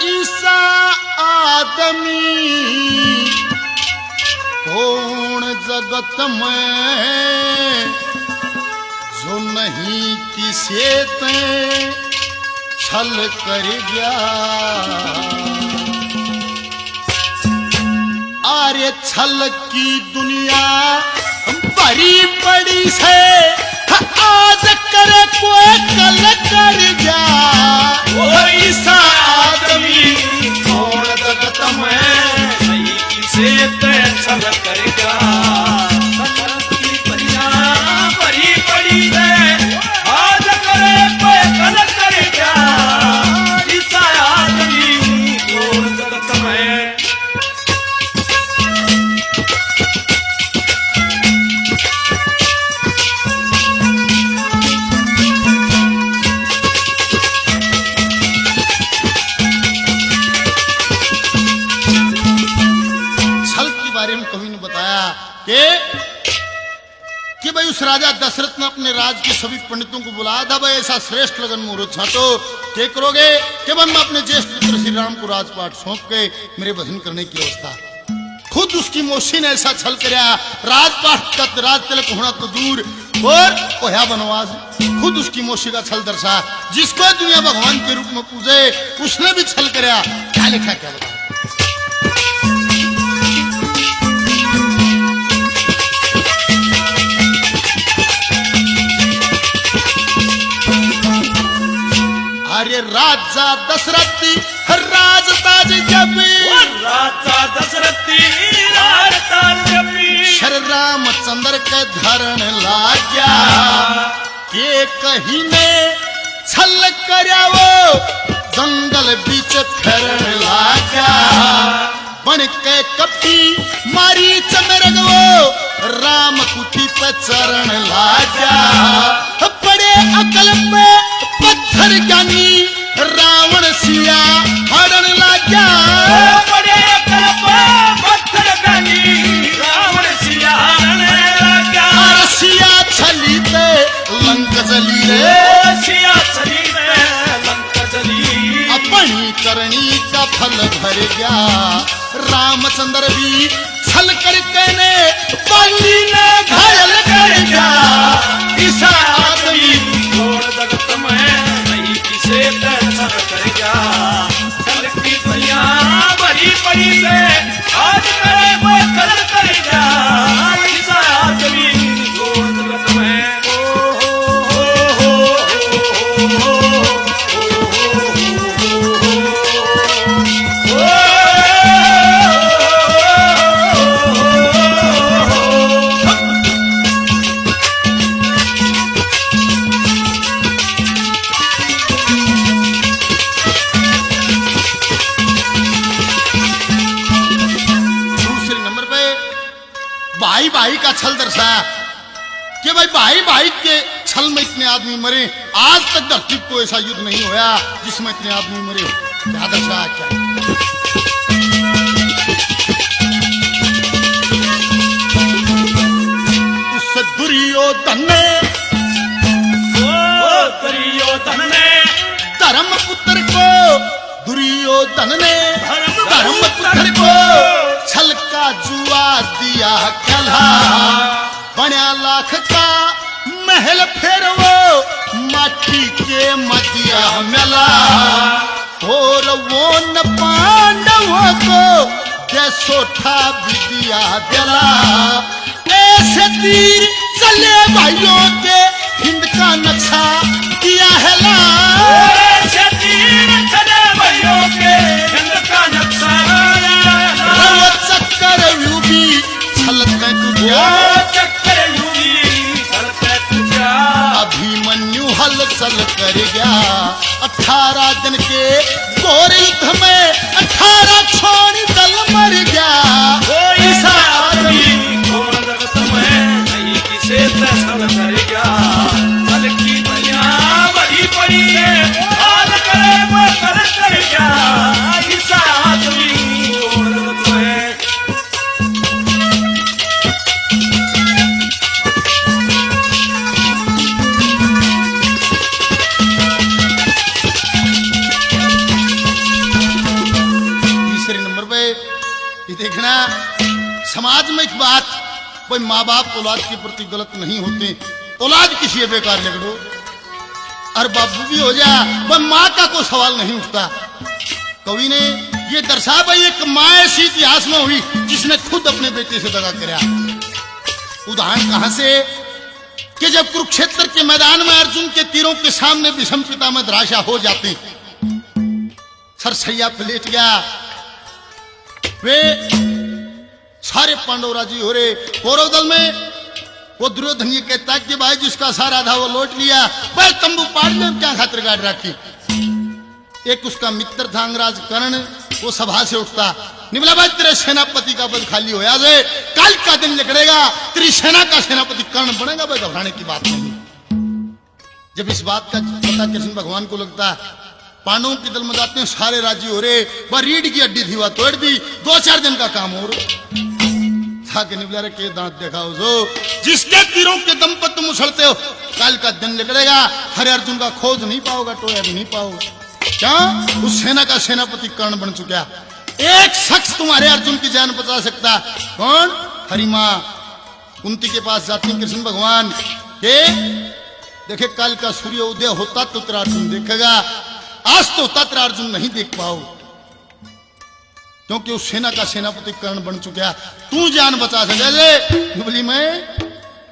ईसा आदमी कौन जगत में जो नहीं किसे ते छल कर गया। आर्य छल की दुनिया बड़ी बड़ी से आज करे कोई कल कर गया। वो ईसा आदमी कौन जगत में नहीं किसे ते छल करेगा। की दुनिया बड़ी बड़ी से आज करे कोई कल करेगा। ईसा आदमी कौन जगत में। कि भाई उस राजा दशरथ ने अपने राज के सभी पंडितों को बुलाया था। भाई ऐसा श्रेष्ठ लगन मुहूर्त छाटो, क्या करोगे कि मैं अपने ज्येष्ठ पुत्र श्री राम को राजपाट सौंप के मेरे भजन करने की व्यवस्था। खुद उसकी मौसी ने ऐसा छल कराया, राजपाट का राज तिलक होना तो दूर और कोया बनवास। खुद उसकी मौसी का छल दर्शा, जिसको दुनिया भगवान के रूप में पूजे उसने भी छल कराया। क्या लिखा क्या बता। अरे राजा दशरथी राजताज जब राजा दशरथी राजताज जब श्री रामचंद्र के धरण लाग्या के कहीं ने छल करया वो जंगल बीच फिरन लाग्या। बन के कपटी मारी चमरग वो राम कुटी पे चरण लाग्या। बड़े अकल पे पत्थर ज्ञानी रावण सिया हरण लाग्या। बड़े अकल पे पत्थर ज्ञानी रावण सिया हरण लाग्या। सिया छली ते लंक जली रे, सिया छली ते लंक जली। अपनी करनी का फल भर गया। रामचंद्र भी छल करके ने बाली ने घायल कर गया। ईसा आदमी कौन जगत में नहीं किसे ते छल करेगा। छल की दुनिया बड़ी बड़ी से आज करे वो कल करेगा। ईसा आदमी कौन जगत में। भाई का छल दर्शाया कि भाई भाई भाई के छल में इतने आदमी मरे। आज तक धरती को ऐसा युद्ध नहीं होया जिसमें इतने आदमी मरे। क्या दर्शाया क्या। उस दुर्योधन ने धर्मपुत्र को दुर्योधन ने धर्मपुत्र को छल का जुआ दिया कला। बना लाख का महल फिर वो माटी के मदिया मिला। और वो न पांडवों को जैसोठा विद्या दिला। ऐसे तीर चले भाइयों के हिंद का नक्शा किया है ला। ऐसे तीर चले भाइयों के हिंद का नक्शा चक्कर यूबी छलक गया। अभिमन्यु हल चल कर गया। 18 दिन के घोर युद्ध में 18 छोड़ी दल मर गया। ईसा आदमी कौन जगत में नहीं किसे ते छल करेगा। छल की दुनिया बड़ी बड़ी है आज करे वो कल करेगा। ईसा आदमी कौन जगत में। ये देखना समाज में एक बात, कोई माँ बाप औलाद के प्रति गलत नहीं होते, औलाद किसी बेकार लगड़ो और बाबू भी हो जा, वह माँ का कोई सवाल नहीं उठता। कवि ने ये दर्शा भाई एक माँ ऐसी इतिहास में हुई जिसने खुद अपने बेटे से दगा कराया। उदाहरण कहां से कि जब कुरुक्षेत्र के मैदान में अर्जुन के तीरों के सामने विषम पिता में धराशा हो जाते, सरसैया पे लेट गया, वे सारे पांडव राजी हो रहे। कौरव दल में वो दुर्योधन ये कहता कि भाई जिसका सारा था वो लौट लिया, भाई तंबू पाड़ ले, क्या खातिर गाड़ रखी। एक उसका मित्र था अंगराज कर्ण, वो सभा से उठता, निबला भाई तेरे सेनापति का पद खाली होया से कल का दिन निकलेगा, तेरी सेना का सेनापति कर्ण बनेगा, भाई घबराने की बात नहीं। जब इस बात का पता कृष्ण भगवान को लगता, पांडवों के दल में जाते हैं, सारे राजी हो रहे, वह रीढ़ की हड्डी थी वह तोड़ दी, 2-4 दिन का काम हो रहा। निबला रे के दांत देखा उसो, जिसके तीरों के दम पर तुम उछलते हो, कल का दिन निकलेगा, हरे अर्जुन का खोज नहीं पाओगा, टोया भी नहीं पाओगे। क्या उस सेना का सेनापति कर्ण बन चुका, एक शख्स तुम्हारे अर्जुन की जान बचा सकता, कौन? हरि मां कुंती के पास जाती कृष्ण भगवान के देखे कल का सूर्य उदय होता तो तेरा अर्जुन देखेगा, आज तो होता तेरा अर्जुन नहीं देख पाओ, क्योंकि उस सेना का सेनापति कर्ण बन चुका, तू जान बचा सके। निबली में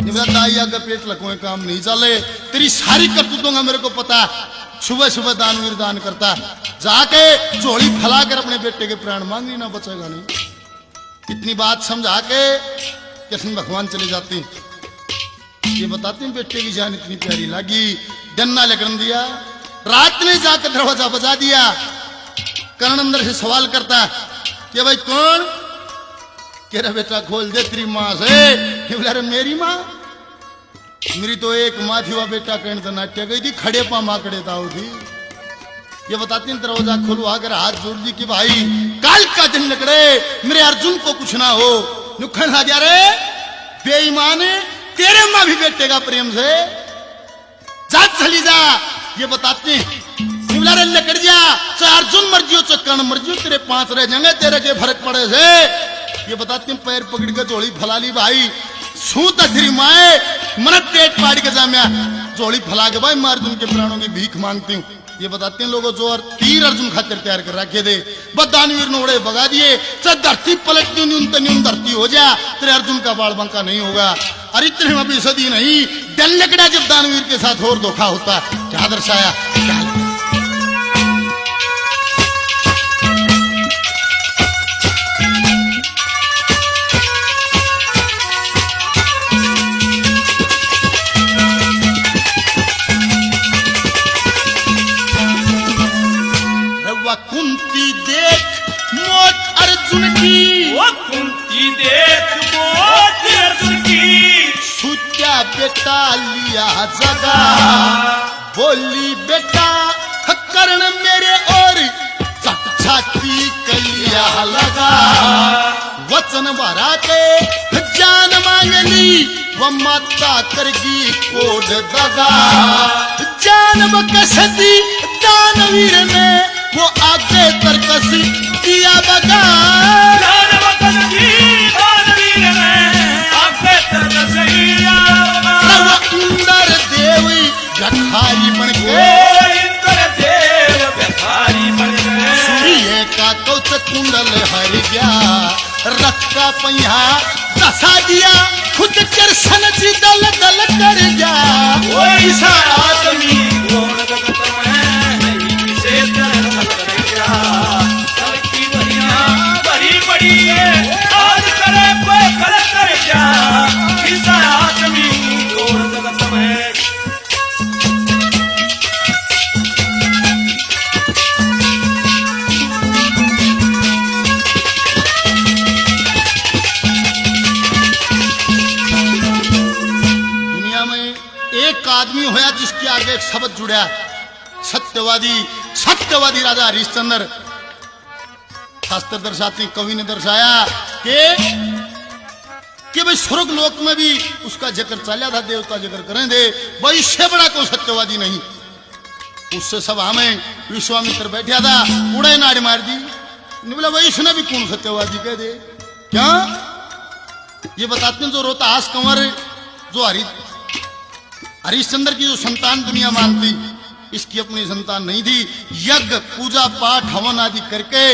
निबला दाइया का पेट लकोए काम नहीं चले, तेरी सारी करतूतों का मेरे को पता, सुबह सुबह दानवीर दान करता, जाके झोली फैला कर अपने बेटे के प्राण मांगनी, ना बचेगा नहीं। इतनी बात समझा के कृष्ण भगवान चले जाते, ये बताते हैं बेटे की जान इतनी प्यारी लगी, डन्ना लेकर दिया, रात में जाकर दरवाजा बजा दिया। कर्ण अंदर से सवाल करता कि भाई कौन? कह रहा बेटा खोल दे, तेरी माँ से। बोला रे मेरी माँ? मेरी तो एक माँ थी, वह बेटा कहने तो नाट्य गई थी, खड़े पा माकड़े ताऊ थी। ये बताती हैं दरवाजा खोलो आकर हाथ जोड़ दी कि भाई काल का दिन निकले, मेरे अर्जुन को कुछ ना हो। नुखन आ गया रे बेईमान, तेरे माँ भी बेटे का प्रेम से जा चली जा। ये बताते हैं लकड़ जा, चाहे अर्जुन मर जियो चाहे कर्ण मर जियो, तेरे 5 रह जाएंगे, तेरे के फर्क पड़े से। ये बताते हैं पैर पकड़ के झोली फैला ली, भाई सू तेरी माए मन पेट पाड़ के जामिया, झोली फैला के भाई मैं अर्जुन के प्राणों की भीख मांगती हूँ। ये बताते हैं लोगों जो तीर अर्जुन खातिर तैयार कर रखे थे, बस दानवीर नोड़े भगा दिए, चाहे धरती पलटती न्यून धरती हो जा, तेरे अर्जुन का बाल बंका नहीं होगा। और इतने में भी सदी नहीं, डल लकड़ा जब दानवीर के साथ और धोखा होता, क्या दर्शाया, क्या कुंती देख मौत अर्जुन की, वो कुंती देख मौत अर्जुन की, सूत्या बेटा लिया जगा, बोली बेटा कर्ण मेरे और चट छाती कलिया लगा, वचन भरा के जान मांग ली, वह माता करगी कोड दगा, जान बकसती दानवीर ने, वो आगे तरकस दिया बगा, जान बकसती दानवीर ने, आगे तरकस दिया बगा। वो इंद्र देव भिखारी बन के, इंद्र देव भिखारी बन गए, सूर्य का कौच कुंडल हर गया, रथ का पहिया दसा दिया, खुद कृष्ण जी दल दल कर गया। वो ऐसा आदमी कौन जगत में नहीं किसे तरह करेगा, सबकी दुनिया बड़ी बड़ी है, आज करे कोई कर जा, ऐसा आदमी कौन जगत में। एक आदमी होया जिसके आगे एक शब्द जुड़ा, सत्यवादी, सत्यवादी राजा हरिश्चंद्र। शास्त्र दर्शाते, कवि ने दर्शाया कि भाई स्वर्ग लोक में भी उसका जिक्र चला था, देवता जिक्र करें दे, भाई इससे बड़ा कोई सत्यवादी नहीं। उससे सभा में विश्वामित्र बैठा था, उड़े नाड़ मार दी, नहीं बोला भाई इसने भी कौन सत्यवादी कह दे क्या? ये बताते हैं जो रोहतास कंवर जो हरिश्चंद्र की जो संतान दुनिया मानती, इसकी अपनी संतान नहीं थी। यज्ञ पूजा पाठ हवन आदि करके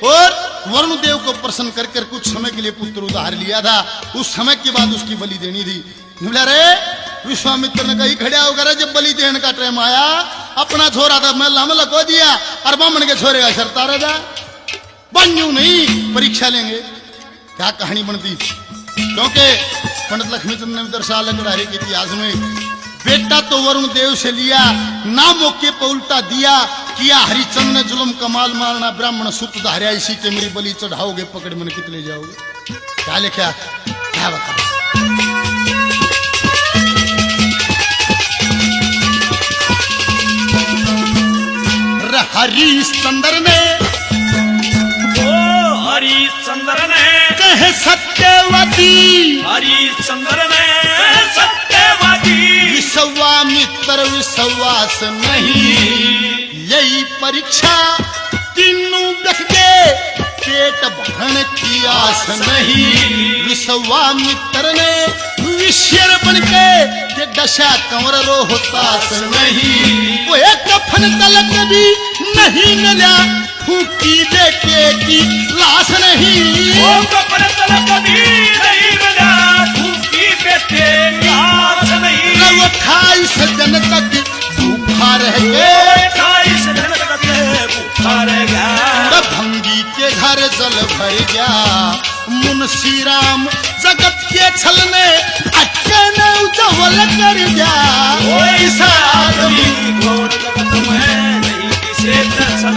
और वरुण देव को प्रसन्न कर कुछ समय के लिए पुत्र उधार लिया था। उस समय के बाद उसकी बलि देनी थी। बोला रे विश्वामित्र ने कही खड़ा होकर जब बलि देने का टाइम आया, अपना छोरा था मैं लाम लको दिया और बामन के छोरे का शर्ता रहा बनू नहीं, परीक्षा लेंगे क्या कहानी बनती। क्योंकि पंडित लक्ष्मीचंद ने दर्शाल के इतिहास में बेटा तो वरुण देव से लिया ना, मौके पर उल्टा दिया किया। हरिचंद ने जुल्म कमाल मारना, ब्राह्मण सुत धारिया, इसी के मेरी बलि चढ़ाओगे, पकड़ मन कितने जाओगे। क्या लिखा क्या बता। हरिश्चंद्र ने हरिश्चंद्र ने कहे सत्यवती, हरिश्चंद्र ने सत्यवती, विश्वामित्र विश्वास नहीं, यही परीक्षा तीनों व्यक्ति पेट भरण की आस नहीं। विश्वामित्र ने विश्वर बन के दशा कंवर रोहतास नहीं, वो एक कफन तलक भी नहीं मिला, फूकी बेटे की लाश नहीं, वो कफन तलक भी नहीं मिला, फूकी बेटे की लाश नहीं। वो 28 दिन तक भूखा रह गए, 28 दिन तक भूखा रह गया। भंगी के घर जल भर गया, मुंशी राम जगत के छल में अटकन उजवल कर गया। ऐसा आदमी घोर जगत में नहीं किसे दर्शन